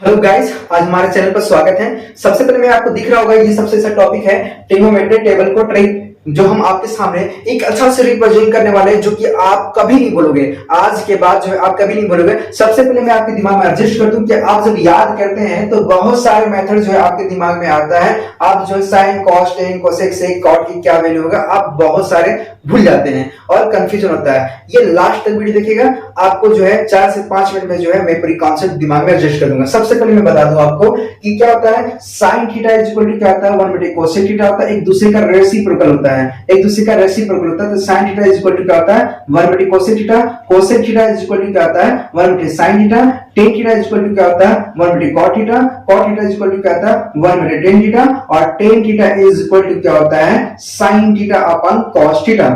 Hello guys, आज हमारे channel पर स्वागत है। सबसे पहले मैं आपको दिख रहा होगा, ये सबसे अच्छा टॉपिक है ट्रिग्नोमेट्री टेबल को ट्रिक, जो हम आपके सामने एक अच्छा से रिप्रेजेंट करने वाले हैं, जो कि आप कभी नहीं भूलोगे। आज के बाद जो है आप कभी नहीं भूलोगे। सबसे पहले मैं आपके दिमाग में एडजस्ट कर दूं कि आप जब याद करते हैं तो बहुत सारे मेथड जो है आपके दिमाग में आता है। आप जो है साइन, कॉस, टेन, कोसेक, सेक, कॉट की क्या वैल्यू होगा, आप बहुत सारे भूल जाते हैं और कंफ्यूजन होता है। ये लास्ट तक वीडियो देखिएगा, आपको जो है 4 से 5 मिनट में जो है मैं पूरी कॉन्सेप्ट दिमाग में एडजस्ट कर दूंगा। सबसे पहले मैं बता दूं आपको कि क्या होता है sine theta is equal to क्या होता है 1/cos कोसेक थीटा होता है। एक दूसरे का रेसिप्रोकल होता है, एक दूसरे का रेसिप्रोकल होता है। तो sine theta is equal to क्या होता है 1/cos cosec theta, cosec theta is equal to क्या होता है 1/sin theta, tan theta is equal to क्या होता है 1/cot theta, cot theta is equal to क्या होता है 1/tan थीटा, और tan theta is equal to क्या होता है sin theta upon cos theta,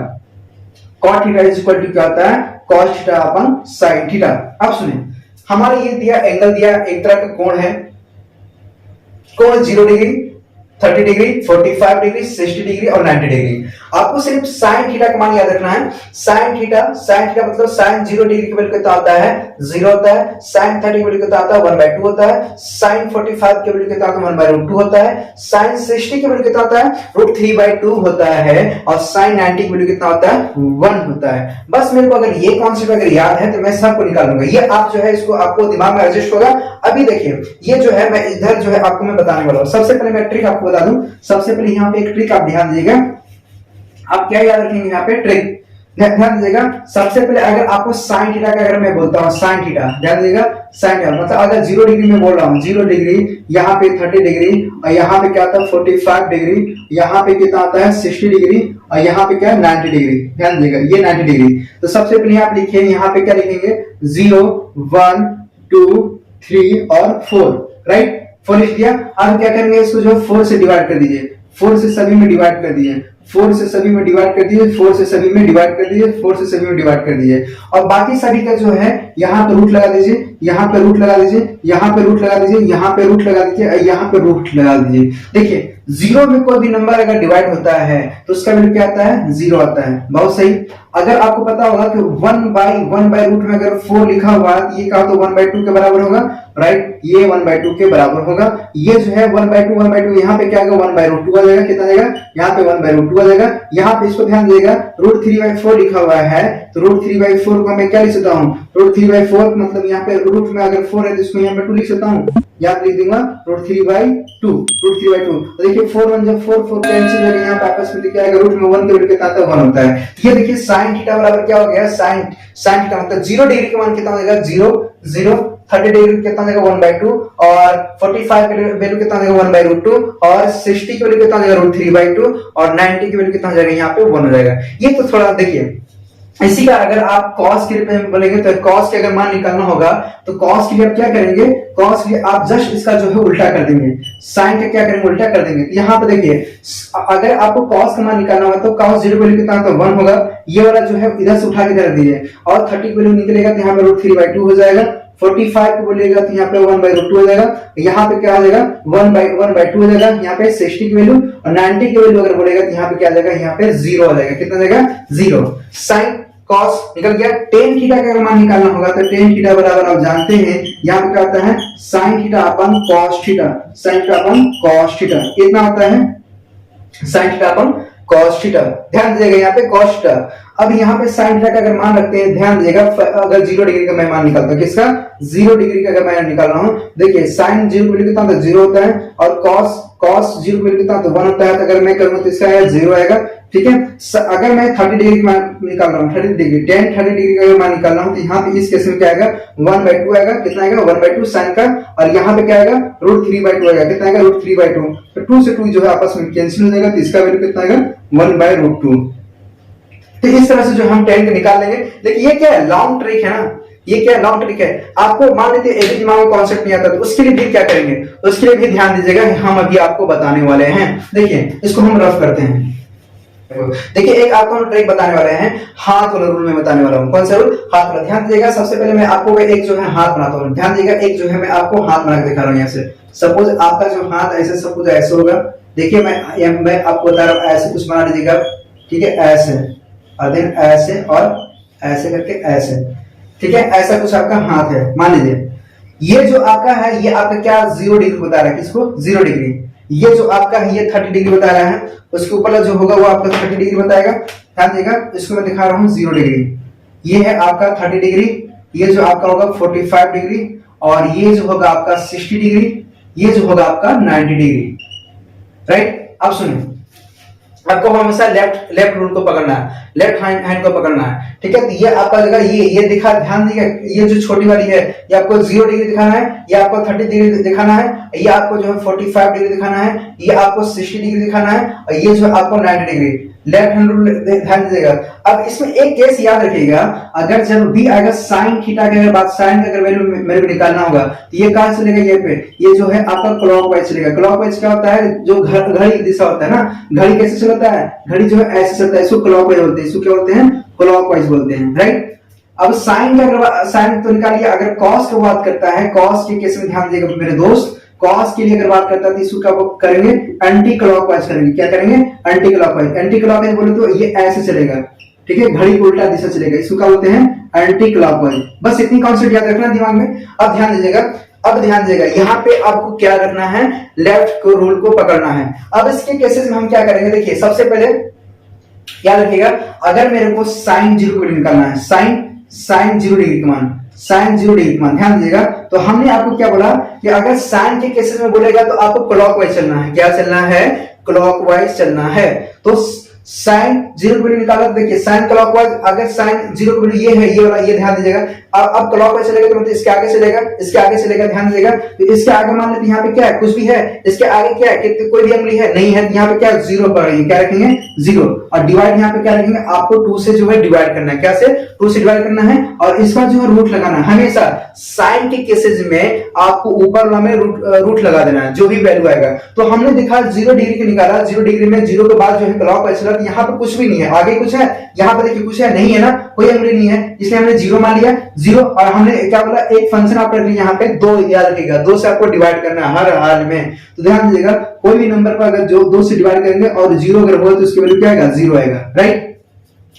cot theta is equal to क्या होता है cos थीटा अपन sin थीटा। अब सुनिए, हमारे ये दिया एंगल दिया, एक तरह का कोण है, कोण 0 डिग्री, 30 डिग्री, 45 डिग्री, 60 डिग्री और 90 डिग्री। आपको सिर्फ साइन थीटा का मान याद रखना है। साइन थीटा मतलब साइन 0 डिग्री की वैल्यू कितना होता है 0 होता है, साइन 30 की वैल्यू कितना होता है 1/2 होता है, साइन 45 की वैल्यू कितना होता है 1/√2 होता है, साइन 60 की वैल्यू कितना होता है √3/2 होता है, और साइन 90 की वैल्यू कितना होता है 1 होता है। बस मेरे को अगर ये कॉन्सेप्ट अगर याद है तो मैं सबको निकालूंगा। ये आप जो है इसको आपको दिमाग में एडजस्ट होगा। अभी देखिए, ये जो है मैं इधर जो है आपको मैं बताने वाला हूं। सबसे पहले मैं ट्रिक आपको बता दूं। सबसे पहले यहाँ पे एक ट्रिक आप ध्यान दीजिएगा। आप क्या याद रखेंगे यहाँ पे ट्रिक, ध्यान दीजिएगा। सबसे पहले अगर आपको साइन थीटा का अगर मैं बोलता हूँ साइन थीटा, ध्यान दीजिएगा साइन थीटा मतलब अगर 0 डिग्री में बोल रहा हूँ 0 डिग्री, यहाँ पे 30 डिग्री, और यहाँ पे क्या आता है 45 डिग्री, यहाँ पे कितना आता है 60 डिग्री, और यहाँ पे क्या है 90 डिग्री। ध्यान दीजिएगा ये 90 डिग्री। तो सबसे पहले आप लिखिए, यहाँ पे क्या लिखेंगे 0, 1, 2, 3 और 4, राइट। 4 लिख दिया। अब क्या करेंगे, इसको जो 4 से डिवाइड कर दीजिए, 4 से सभी में डिवाइड कर दीजिए, 4 से सभी में डिवाइड कर दीजिए, 4 से सभी में डिवाइड कर दीजिए, 4 से सभी में डिवाइड कर दीजिए, और बाकी सभी का जो है यहाँ पे रूट लगा दीजिए, यहाँ पे रूट लगा दीजिए, यहाँ पे रूट लगा दीजिए, यहाँ पे रूट लगा दीजिए, यहाँ पे रूट लगा दीजिए। देखिए 0 में कोई भी नंबर अगर डिवाइड होता है तो उसका वैल्यू क्या आता है 0 आता है। बहुत सही। अगर आपको पता होगा कि 1/रूट में अगर 4 लिखा हुआ है, ये कहा तो 1/2 के बराबर होगा, राइट। ये 1/2 के बराबर होगा। ये जो है 1/2 यहाँ पे क्या आएगा 1/√2 आ जाएगा। कितना आ जाएगा यहाँ पे 1/√2 आ जाएगा। यहाँ पे इसको ध्यान देगा √3/4 लिखा हुआ है, तो √3/4 को मैं क्या लिख सकता हूँ √3/4 मतलब यहाँ पे रूट में अगर 4 है तो इसको यहाँ पे 2 लिख सकता हूँ। यहाँ लिख दूंगा √3/2। तो देखिए 4 1 जब 4 4 कैंसिल हो गया, यहाँ पे आपस में क्या आएगा रूट में 1 के वैल्यू कितना आता है 1 होता है। ये देखिए sin थीटा बराबर क्या हो गया sin थीटा मतलब 0 डिग्री का मान कितना हो जाएगा 0 0, 30 डिग्री कितना हो जाएगा 1/2, और 45 की वैल्यू कितना हो जाएगा 1/√2, और 60 की वैल्यू कितना हो जाएगा √3/2, और 90 की वैल्यू कितना हो जाएगा यहाँ पे 1 हो जाएगा। ये तो थोड़ा देखिए, इसी का अगर आप cos के लिए बोलेंगे तो cos के अगर मान निकालना होगा तो cos के लिए आप क्या करेंगे, cos के लिए आप जस्ट इसका जो है उल्टा कर देंगे, sin का क्या करेंगे उल्टा कर देंगे। यहाँ पे देखिए अगर आपको cos का मान निकालना होगा तो cos 0 वैल्यू कितना तो 1 होगा। ये वाला जो है इधर से उठा के रख दीजिए, और 30 वैल्यू निकलेगा तो यहाँ पे √3/2 हो जाएगा। 45 को बोलिएगा तो यहाँ पे 1/√2 हो जाएगा। यहाँ पे क्या आ जाएगा 1/2 हो जाएगा। यहाँ पे 60 की वैल्यू और 90 की वैल्यू अगर बोलेगा तो यहाँ पे क्या आ जाएगा यहाँ पे 0 आ जाएगा। कितना जाएगा 0। sin cos निकल गया। tan थीटा का अगर मान निकालना होगा तो tan थीटा बराबर आप जानते हैं यहाँ पे क्या होता है sin theta upon cos theta, sin theta upon cos theta कितना होता है sin theta upon cos theta. ध्यान दीजिएगा यहाँ पे cos थीटा। अब यहाँ पे sin थीटा का अगर मान रखते हैं, ध्यान दीजिएगा अगर 0 डिग्री का मैं मान निकालता हूँ, किसका 0 डिग्री का अगर मैं निकाल रहा हूँ, देखिए sin 0 वैल्यू कितना होता है 0 होता है, और cos 0 वैल्यू कितना तो 1 होता है। तो अगर मैं करूँ तो इसका 0 आएगा, ठीक है। अगर मैं 30 डिग्री का मान निकाल रहा हूँ, 30 डिग्री tan 30 डिग्री का अगर मान निकाल रहा हूँ तो यहाँ पे इस केस में क्या आएगा 1/2 आएगा। कितना आएगा 1/2 sin का, और यहाँ पे क्या आएगा √3/2 आएगा। कितना आएगा √3/2, तो 2 से 2 जो है आपस में कैंसिल हो जाएगा, तो इसका वैल्यू कितना आएगा 1/√2। तो इस तरह से जो हम tan निकाल लेंगे। देखिए ये क्या है लॉन्ग ट्रिक है ना, ये क्या लॉन्ग ट्रिक है। आपको मान लेते हैं एक दिमाग में कॉन्सेप्ट नहीं आता तो उसके लिए भी क्या करेंगे, उसके लिए भी ध्यान दीजिएगा, हम अभी आपको बताने वाले हैं। देखिए इसको हम रफ करते हैं। देखिए एक आपको हम ट्रिक बताने वाले हैं, हाथ वाला रूल में बताने वाला हूँ। कौन सा रूल, हाथ वाला। ध्यान दीजिएगा, सबसे पहले मैं आपको एक जो है हाथ बनाता हूँ। ध्यान दीजिएगा, एक जो है मैं आपको हाथ बना के दिखा रहा हूँ। यहाँ से सपोज आपका जो हाथ ऐसे, सपोज ऐसे होगा। देखिए मैं आपको बता रहा हूँ, ऐसे कुछ बना लीजिएगा, ठीक है, ऐसे, और देन ऐसे और ऐसे करके ऐसे, ठीक है, ऐसा कुछ आपका हाथ है मान लीजिए। ये जो आपका है ये आपका क्या 0 डिग्री बता रहा है, किसको 0 डिग्री। ये जो आपका है ये 30 डिग्री बता रहा है, उसके ऊपर जो होगा वो आपका 30 डिग्री बताएगा। ध्यान देगा, इसको मैं दिखा रहा हूँ 0 डिग्री, ये है आपका 30 डिग्री, ये जो आपका होगा 45 डिग्री, और ये जो होगा आपका 60 डिग्री, ये जो होगा आपका 90 डिग्री। राइट, अब सुनिए, आपको हमेशा लेफ्ट लेफ्ट रूल को पकड़ना है, लेफ्ट हैंड को पकड़ना है। ठीक है, तो ये आपका जगह ये दिखा, ध्यान दीजिएगा, ये जो छोटी वाली है ये आपको 0 डिग्री दिखाना है, ये आपको 30 डिग्री दिखाना है, ये आपको जो है 45 डिग्री दिखाना है, ये आपको 60 डिग्री दिखाना है, और ये जो आपको 90 डिग्री। लेफ्ट हैंड रूल ध्यान दीजिएगा। अब इसमें एक केस याद रखिएगा, अगर जब भी आएगा साइन थीटा की अगर बात, साइन का अगर वैल्यू मेरे को निकालना होगा तो ये कहां चलेगा, ये पे, ये जो है आपका क्लॉकवाइज चलेगा। क्लॉकवाइज क्या होता है, जो घड़ी दिशा होता है ना, घड़ी कैसे चलता है, घड़ी जो है ऐसे चलता है, इसको क्लॉकवाइज बोलते हैं, इसको क्या बोलते हैं, क्लॉकवाइज बोलते हैं। राइट, अब साइन का अगर साइन तो निकालिए, अगर कॉस की बात करता है, कॉस के केस में ध्यान दीजिएगा मेरे दोस्त, कॉस के लिए अगर बात करता है तो इसको क्या करेंगे, एंटी क्लॉकवाइज करेंगे। क्या करेंगे, एंटी क्लॉकवाइज। एंटी क्लॉकवाइज बोले तो ये ऐसे चलेगा, ठीक है, घड़ी उल्टा दिशा चलेगा, इसको क्या बोलते हैं, एंटी क्लॉकवाइज। बस इतनी कॉन्सेप्ट याद रखना दिमाग में। अब ध्यान दीजिएगा, अब ध्यान दीजिएगा, यहाँ पे आपको क्या करना है, लेफ्ट को रूल को पकड़ना है। अब इसके केसेस में हम क्या करेंगे, देखिए सबसे पहले याद रखिएगा, अगर मेरे को साइन 0 डिग्री निकालना है, साइन 0 डिग्री का मान, साइन 0 डिग्री का मान, ध्यान दीजिएगा, तो हमने आपको क्या बोला कि अगर साइन के केसेस में बोलेगा तो आपको क्लॉकवाइज चलना है। क्या चलना है, क्लॉकवाइज चलना है। तो साइन 0 डिग्री निकाला, देखिए साइन क्लॉकवाइज, अगर साइन 0 डिग्री ये है, ये वाला, ये ध्यान दीजिएगा। अब क्लॉकवाइज चलेगा तो मतलब इसके आगे चलेगा, इसके आगे चलेगा, ध्यान दीजिएगा। तो इसके आगे मान लेते यहाँ पे क्या है, कुछ भी है, इसके आगे क्या है, कोई भी अंगुली है, नहीं है, यहाँ पे क्या 0 पर रही है, क्या रखेंगे 0, और डिवाइड यहाँ पे क्या रखेंगे, आपको 2 से जो है डिवाइड करना है। क्या से, 2 से डिवाइड करना है, और इसका जो है रूट लगाना है। हमेशा साइन के केसेस में आपको ऊपर वाला में रूट लगा देना है, जो भी वैल्यू आएगा। तो हमने देखा 0 डिग्री के निकाला, 0 डिग्री में 0 के बाद जो है क्लॉकवाइज चला, यहाँ पे कुछ भी नहीं है, आगे कुछ है, यहाँ पे देखिए कुछ है, नहीं है ना, कोई अंगुली नहीं है, इसलिए हमने 0 मान लिया, 0। और हमने क्या बोला, एक फंक्शन आप रख लिया यहाँ पे 2, याद रखिएगा 2 से आपको डिवाइड करना है हर हाल में। तो ध्यान दीजिएगा, कोई भी नंबर पर अगर जो 2 से डिवाइड करेंगे और 0 अगर हो तो उसकी वैल्यू क्या आएगा, 0 आएगा। राइट,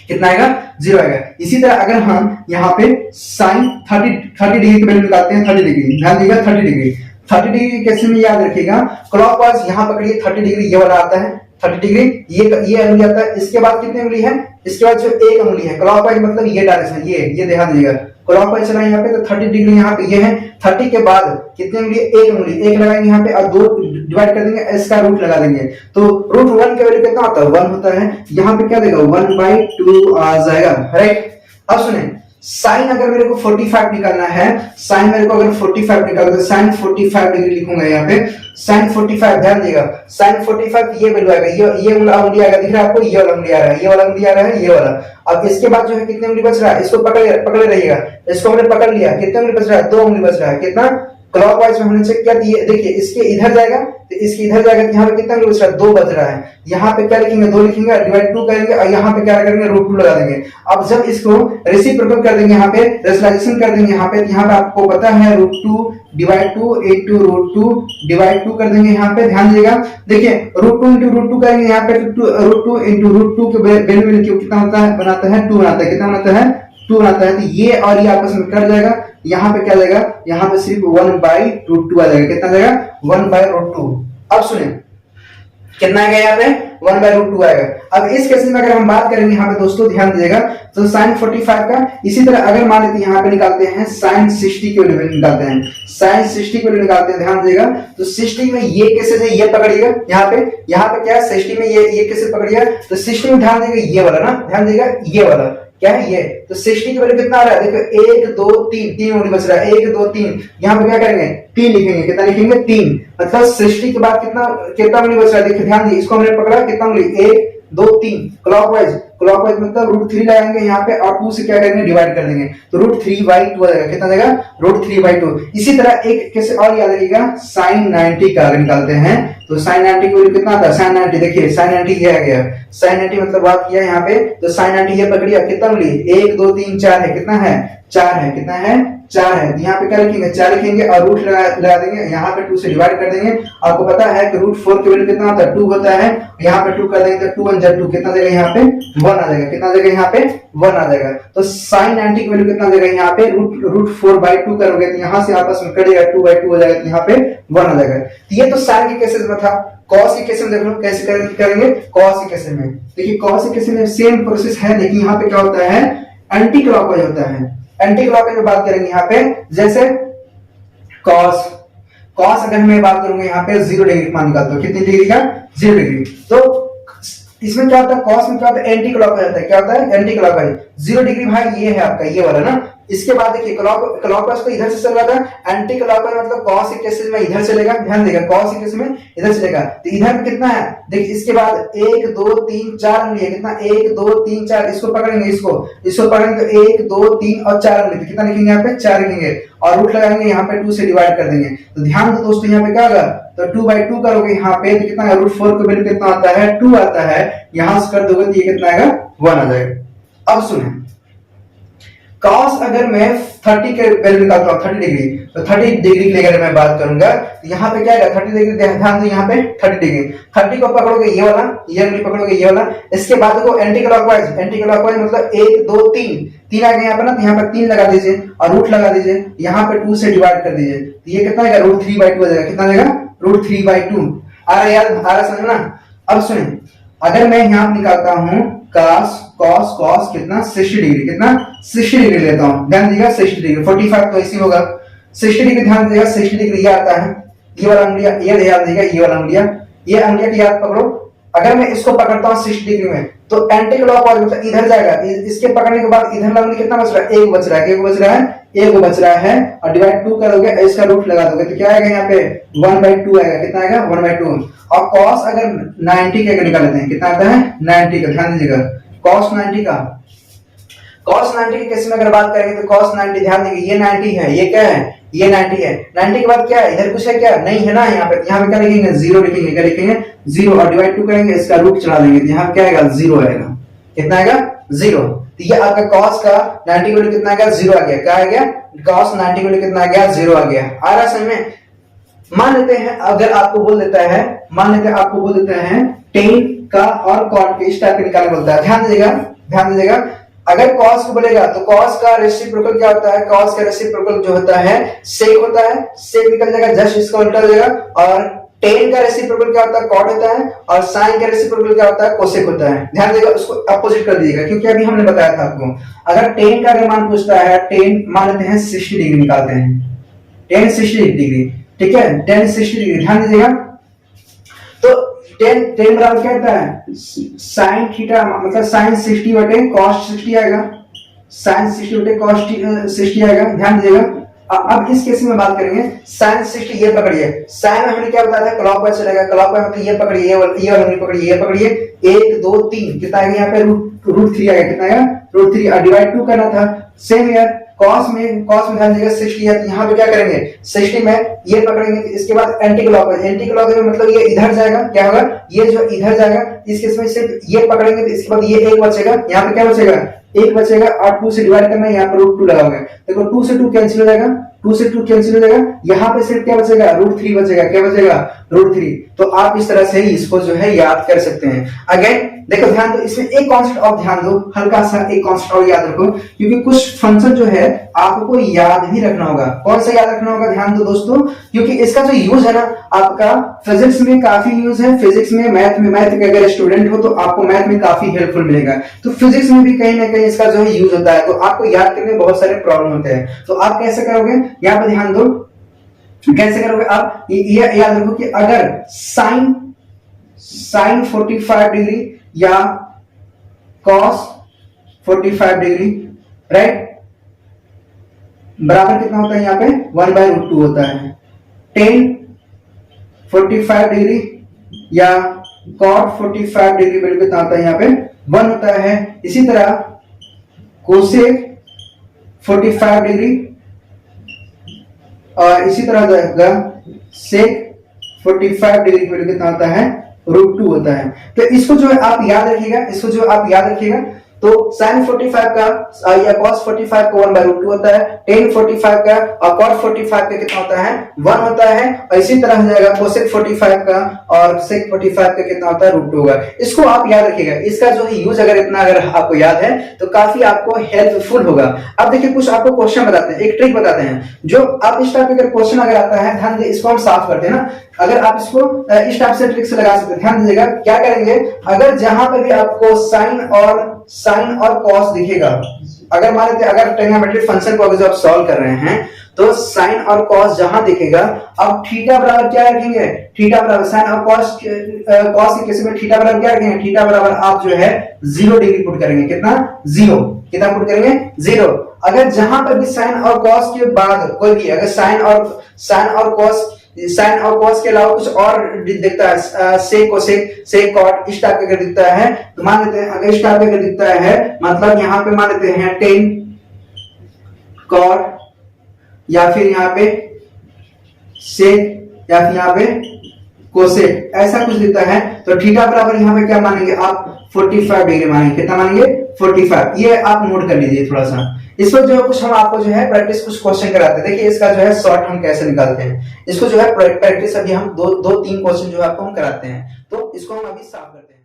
कितना आएगा, 0 आएगा। इसी तरह अगर हम यहाँ पे साइन 30 डिग्री की वैल्यू निकालते हैं, 30 डिग्री, ध्यान दीजिएगा 30 डिग्री कैसे में याद रखिएगा, क्लॉकवाइज यहाँ पकड़िए 30 डिग्री, ये वाला आता है 30 डिग्री, ये अंगुली आता है। इसके बाद कितनी अंगुली है, इसके बाद जो एक अंगुली है, क्लॉकवाइज मतलब ये डायरेक्शन, ये ध्यान दीजिएगा, क्लॉकवाइज चला यहाँ पे तो 30 डिग्री यहाँ पे ये है। 30 के बाद कितनी अंगुली, एक अंगुली, एक लगाएंगे यहाँ पे और 2 डिवाइड कर देंगे, इसका रूट लगा देंगे। तो रूट 1 का वैल्यू कितना होता है, 1 होता है। यहाँ पे क्या देगा, 1/2 आ जाएगा। राइट, अब सुने, साइन अगर मेरे को 45 निकालना है, साइन मेरे को अगर 45 निकालना है, साइन 45 डिग्री लिखूंगा यहाँ पे, साइन 45, ध्यान देगा, साइन 45 ये वैल्यू आएगा, ये वाला अंगुली आएगा, दिख रहा है आपको, ये वाला अंगुली आ रहा है, ये वाला अंगुली आ रहा है, ये वाला। अब इसके बाद जो है कितने अंगुली बच रहा है, इसको पकड़े रहिएगा, इसको हमने पकड़ लिया, कितने अंगुली बच रहा है, 2 अंगुली बच रहा है। कितना, क्लॉकवाइज में हमने चेक किया, ये देखिए इसके इधर जाएगा तो इसके इधर जाएगा, तो यहाँ पे कितना बच रहा है, 2 बच रहा है। यहाँ पे क्या लिखेंगे, 2 लिखेंगे, डिवाइड 2 करेंगे, और यहाँ पे क्या करेंगे, रूट 2 लगा देंगे। अब जब इसको रेसिप्रोकल कर देंगे, यहाँ पे रेशनलाइजेशन कर देंगे, यहाँ पे आपको पता है √2 डिवाइड 2 into √2 डिवाइड 2 कर देंगे। यहाँ पे ध्यान दीजिएगा, देखिए √2 into √2 करेंगे, यहाँ पे √2 into √2 के वैल्यू कितना होता है, बनाता है 2 बनाता है, कितना बनाता है, 2 बनाता है। तो ये और ये आपस में कट जाएगा, यहाँ पे क्या जाएगा, यहाँ पे सिर्फ 1/√2 आ जाएगा। कितना जाएगा, 1/√2। अब सुने कितना आएगा, यहाँ पे 1/√2 आएगा। अब इस केस में अगर हम बात करेंगे यहाँ पे दोस्तों, ध्यान दीजिएगा, तो साइन 45 का, इसी तरह अगर मान लेते हैं यहाँ पे निकालते हैं साइन 60 के वैल्यू निकालते हैं, साइन 60 के वैल्यू निकालते हैं, ध्यान दीजिएगा। तो 60 में ये केसेस है, ये पकड़िएगा, यहाँ पे क्या है, 60 में ये केसेस पकड़िएगा। तो 60 में ध्यान दीजिएगा, ये वाला ना, ध्यान दीजिएगा, ये वाला क्या है, ये। तो 60 की वैल्यू कितना आ रहा है, देखो 1 2 3 अंगुली बच रहा है, 1 2 3। यहाँ पे क्या करेंगे, 3 लिखेंगे, कितना लिखेंगे, 3। मतलब 60 के बाद कितना अंगुली बच रहा है, देखिए ध्यान दीजिए, इसको हमने पकड़ा, कितना अंगुली, 1 2 3, क्लॉकवाइज मतलब √3 लगाएंगे यहाँ पे, और 2 से क्या करेंगे, डिवाइड कर देंगे, तो √3/2 आ जाएगा। कितना जाएगा, √3/2। इसी तरह एक कैसे और याद रखिएगा, साइन 90 का अगर निकालते हैं तो साइन 90 की वैल्यू कितना आता है, साइन 90, देखिए साइन 90 ये आ गया, साइन 90 मतलब बात किया यहाँ पे, तो साइन 90 ये पकड़िए, कितना अंगुली, 1 2 3 4 है, कितना है, 4 है, कितना है, 4 है। यहाँ पे क्या लिखेंगे, 4 लिखेंगे और रूट लगा देंगे, यहाँ पे 2 से डिवाइड कर देंगे। आपको पता है कि √4 की वैल्यू कितना होता है, 2 होता है, यहाँ पे 2 कर देंगे तो 2 1 2, कितना देगा यहाँ पे 1 आ जाएगा। कितना आ जाएगा यहाँ पे 1 आ जाएगा। तो साइन 90 की वैल्यू कितना आ जाएगा यहाँ पे रूट 4/2 करोगे तो यहाँ से आपस में कटेगा 2/2 हो जाएगा, तो यहाँ पे 1 आ जाएगा। तो ये तो साइन के केसेस में था। कॉस के केस में देख लो कैसे करेंगे। कॉस के केस में देखिए, कॉस के केस में सेम प्रोसेस है, लेकिन यहाँ पे क्या होता है एंटी क्लॉकवाइज होता है। एंटी क्लॉकवाइज में बात करेंगे यहाँ पे, जैसे कॉस अगर मैं बात करूंगा यहाँ पे 0 डिग्री मान निकालता हूँ, कितनी डिग्री का 0 डिग्री। तो इसमें क्या होता है, कॉस में क्या होता है एंटी क्लॉकवाइज होता है। क्या होता है एंटी क्लॉकवाइज। 0 डिग्री भाई ये है आपका ये वाला ना। इसके बाद देखिए क्लॉकवाइज तो इधर से चल रहा था, एंटी क्लॉकवाइज मतलब कॉस के केसेस में इधर चलेगा। ध्यान देगा, कॉस के केस में इधर चलेगा। तो इधर कितना है देखिए, इसके बाद 1 2 3 4 उंगली है। कितना 1 2 3 4, इसको पकड़ेंगे, इसको पकड़ेंगे तो 1 2 3 और 4 उंगली। कितना लिखेंगे यहाँ पे 4 लिखेंगे और रूट लगाएंगे यहाँ पे 2 से डिवाइड कर देंगे। तो ध्यान दो दोस्तों, यहाँ पे क्या होगा तो 2/2 करोगे यहाँ पे तो कितना √4 का वैल्यू कितना आता है 2 आता है। यहां से कर दोगे तो ये कितना आएगा 1 आ जाएगा। अब सुने, कॉस अगर मैं 30 के वैल्यू निकालता हूँ 30 डिग्री, तो 30 डिग्री की अगर मैं बात करूंगा तो यहाँ पे क्या आएगा 30 डिग्री। ध्यान दो यहाँ पे 30 डिग्री, 30 को पकड़ोगे ये वाला, ये उंगली पकड़ोगे ये वाला। इसके बाद देखो एंटी क्लॉकवाइज मतलब 1 2 3 आ गया यहाँ पे ना, तो यहाँ पर 3 लगा दीजिए और रूट लगा दीजिए, यहाँ पे 2 से डिवाइड कर दीजिए। तो ये कितना आएगा √3/2 आ जाएगा। कितना आ जाएगा √3/2 आ रहा है यार, आ रहा समझ ना। अब सुने, अगर मैं यहाँ निकालता हूँ cos कितना 60 डिग्री, कितना 60 डिग्री लेता हूँ। ध्यान दीजिएगा 60 डिग्री 45 तो ऐसी होगा 60 डिग्री। ध्यान दीजिएगा 60 डिग्री ये आता है, ये वाला अंगुलिया, ये ध्यान दीजिएगा ये वाला अंगुलिया, ये अंगुलिया की याद पकड़ो। अगर मैं इसको पकड़ता हूँ 60 डिग्री में तो एंटी क्लॉकवाइज मतलब इधर जाएगा। इसके पकड़ने के बाद इधर लगने कितना बच रहा है 1 बच रहा है, 1 बच रहा है और डिवाइड 2 करोगे, इसका रूट लगा दोगे तो क्या आएगा यहाँ पे 1/2 आएगा। कितना आएगा 1/2। और कॉस अगर 90 के निकाल लेते हैं, कितना आता है 90 का। ध्यान दीजिएगा कॉस 90 का, कॉस 90 के केस में अगर बात करेंगे तो कॉस 90, ध्यान देंगे ये 90 है, ये क्या है ये 90 है। 90 के बाद क्या है इधर कुछ है क्या नहीं है ना, यहाँ पे क्या लिखेंगे 0 लिखेंगे। क्या लिखेंगे 0 और डिवाइड 2 करेंगे, इसका रूट चला देंगे तो यहाँ क्या आएगा 0 आएगा। कितना आएगा 0। तो ये आपका कॉस का 90 वैल्यू कितना आ गया 0 आ गया। क्या आ गया कॉस 90 वैल्यू कितना आ गया 0 आ गया। आ रहा समझ में। मान लेते हैं अगर आपको बोल देता है, मान लेते हैं आपको बोल देता है टेन का और कॉट के इस टाइप के निकालना बोलता है। ध्यान दीजिएगा अगर कॉस को बोलेगा तो कॉस का रेसिप्रोकल क्या होता है, कॉस का रेसिप्रोकल जो होता है सेक होता है, सेक निकल जाएगा जस्ट इसका उल्टा हो जाएगा। और टेन का रेसिप्रोकल क्या होता है कॉट होता है, और साइन का रेसिप्रोकल क्या होता है कोसेक होता है। ध्यान दीजिएगा उसको अपोजिट कर दीजिएगा, क्योंकि अभी हमने बताया था आपको अगर टेन का अगर मान पूछता है, टेन मान लेते हैं 60 डिग्री निकालते हैं, टेन 60 डिग्री, ठीक है 10 60 डिग्री। ध्यान दीजिएगा तो टेन बराबर क्या होता है साइन थीटा, मतलब साइन 60 बटे कॉस 60 आएगा, साइन 60 बटे कॉस 60 आएगा। ध्यान दीजिएगा अब इस केस में बात करेंगे साइन 60, ये पकड़िए, साइन में हमने क्या बताया था क्लॉकवाइज चलेगा, क्लॉकवाइज मतलब ये पकड़िए, ये वाला पकड़िए, ये पकड़िए 1 2 3 कितना आएगा यहाँ पे √3 आएगा। कितना आएगा √3 और डिवाइड 2 करना था। सेम यार कॉस में ध्यान दीजिएगा 60 है, तो यहाँ पे क्या करेंगे 60 में ये पकड़ेंगे, इसके बाद एंटी क्लॉकवाइज मतलब ये इधर जाएगा, क्या होगा ये जो इधर जाएगा, इस केस में सिर्फ ये पकड़ेंगे तो इसके बाद ये 1 बचेगा, यहाँ पे क्या बचेगा 1 बचेगा और 2 से डिवाइड करना है, यहाँ पर √2 लगाओगे देखो 2 से 2 कैंसिल हो जाएगा, 2 से 2 कैंसिल हो जाएगा, यहाँ पे सिर्फ क्या बचेगा √3 बचेगा। क्या बचेगा √3। तो आप इस तरह से ही इसको जो है याद कर सकते हैं। अगेन देखो ध्यान दो, इसमें एक कॉन्सेप्ट और ध्यान दो, हल्का सा एक कॉन्सेप्ट और याद रखो, क्योंकि कुछ फंक्शन जो है आपको याद ही रखना होगा। कौन सा याद रखना होगा ध्यान दो दोस्तों, क्योंकि इसका जो यूज है ना आपका फिजिक्स में काफी यूज है, फिजिक्स में मैथ के अगर स्टूडेंट हो तो आपको मैथ में काफी हेल्पफुल मिलेगा, तो फिजिक्स में भी कहीं ना कहीं इसका जो है यूज होता है, तो आपको याद करने में बहुत सारे प्रॉब्लम होते हैं। तो आप कैसे करोगे यहाँ पे ध्यान दो, कैसे करोगे आप ये याद रखो कि अगर साइन 45 डिग्री या कॉस 45 डिग्री राइट बराबर कितना होता है यहाँ पे 1/√2 होता है। टेन 45 डिग्री या कॉट 45 डिग्री वैल्यू कितना होता है यहाँ पे 1 होता है। इसी तरह कोसेक 45 डिग्री और इसी तरह जाएगा सेक 45 डिग्री वैल्यू कितना होता है √2 होता है। तो इसको जो है आप याद रखिएगा, इसको जो आप याद रखिएगा तो sin 45 का या cos 45 का 1/√2 होता है, tan 45 का और cot 45 का कितना होता है 1 होता है, और इसी तरह हो जाएगा cosec 45 का और sec 45 का कितना होता है √2 होगा। इसको आप याद रखिएगा, इसका जो है यूज अगर आपको याद है तो काफी आपको हेल्पफुल होगा। अब देखिए कुछ आपको क्वेश्चन बताते हैं, एक ट्रिक बताते हैं, जो अब इस टाइप का क्वेश्चन अगर आता है, ध्यान दे, इसको हम साफ करते हैं ना, अगर आप इसको इस टाइप से ट्रिक से लगा सकते हैं। ध्यान दीजिएगा क्या करेंगे, अगर जहां पे भी आपको साइन और कॉस दिखेगा, अगर मान लेते अगर ट्रिग्नोमेट्रिक फंक्शन को अगर आप सॉल्व कर रहे हैं तो साइन और कॉस जहां दिखेगा, अब थीटा बराबर क्या रखेंगे, थीटा बराबर साइन और कॉस के केस में थीटा बराबर क्या रखेंगे, थीटा बराबर आप जो है 0 डिग्री पुट करेंगे, कितना 0, कितना पुट करेंगे 0। अगर जहां पर भी साइन और कॉस के बाद कोई भी अगर साइन और कॉस के अलावा कुछ और दिखता है, सेक कोसेक सेक कॉट इस टाइप का दिखता है, तो मान लेते हैं अगर इस टाइप का दिखता है, मतलब यहाँ पे मान लेते हैं टेन कॉट या फिर यहाँ पे सेक या फिर यहाँ पे कोसेक, ऐसा कुछ दिखता है, तो थीटा बराबर यहाँ पे क्या मानेंगे आप 45 डिग्री मानेंगे, कितना मानेंगे 45। ये आप नोट कर लीजिए थोड़ा सा। इस पर जो है कुछ हम आपको जो है प्रैक्टिस कुछ क्वेश्चन कराते हैं। देखिए इसका जो है शॉर्ट हम कैसे निकालते हैं, इसको जो है प्रैक्टिस अभी हम दो तीन क्वेश्चन जो है आपको हम कराते हैं, तो इसको हम अभी साफ करते हैं।